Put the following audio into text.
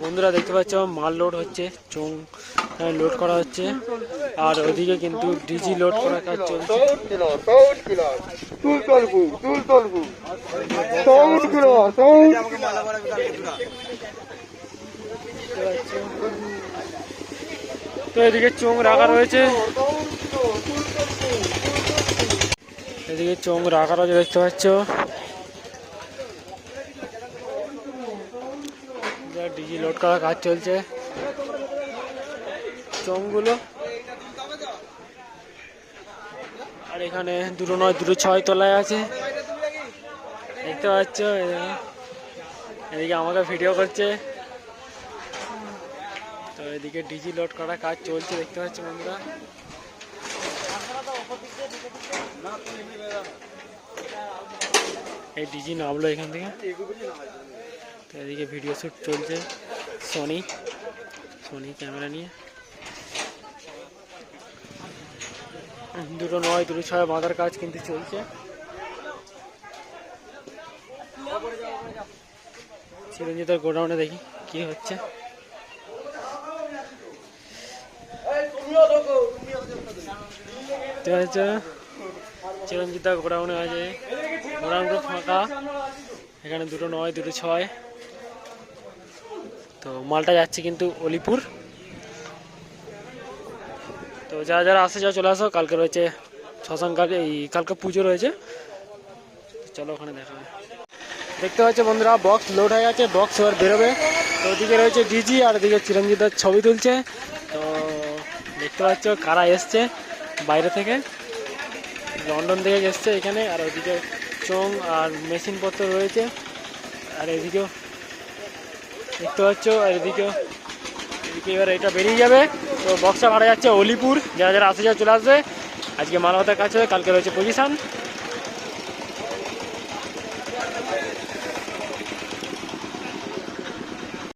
বন্ধুরা দেখতে পাচ্ছ মাল লোড হচ্ছে, চোং লোড করা হচ্ছে, আর ওদিকে কিন্তু ডিজি লোড করার কাজ চলছে। তো এদিকে চোং রাখা রয়েছে, এদিকে চোং রাখা রয়েছে দেখতে পাচ্ছ। ডিজি লোড করার কাজ চলছে চোঙগুলো। আর এখানে 2 নয় 2 6 তলায় আছে দেখতে পাচ্ছ। এদিকে আমাকে ভিডিও করছে, তো এদিকে ডিজি লোড করার কাজ চলছে দেখতে পাচ্ছ বন্ধুরা। এই ডিজি নামলো এখান থেকে, তো এদিকে ভিডিও শ্যুট চলছে সোনি ক্যামেরা নিয়ে। 2 নয় 2 6 বাঁধার কাজ কিন্তু চলছে। চিরঞ্জিতের গোডাউনে দেখি কি হচ্ছে। চিরঞ্জিতের গোডাউনে আছে, গোডাউনটা ফাঁকা। এখানে 2 নয় 2 6, তো মালটা যাচ্ছে কিন্তু অলিপুর। তো যারা যারা আসে যা চলে আসো, কালকে রয়েছে শ্মশান, কালকে পুজো রয়েছে, চলো ওখানে দেখা হবে। দেখতে পাচ্ছ বন্ধুরা বক্স লোড হয়ে গেছে, বক্স এবার বেরোবে। তো ওদিকে রয়েছে ডিজি আর ওদিকে চিরঞ্জিতের ছবি তুলছে। তো দেখতে পাচ্ছ কারা এসছে বাইরে থেকে, লন্ডন থেকে এসছে এখানে। আর ওদিকে চোং আর মেশিনপত্র রয়েছে, আর এদিকেও দেখতে পাচ্ছ। আর এদিকে এবার এটা বেরিয়ে যাবে। তো বক্সটা ভাড়া যাচ্ছে অলিপুর, যারা যারা আসে যা চলে আসবে। আজকে মালবাতার কাছে, কালকে রয়েছে পজিশন।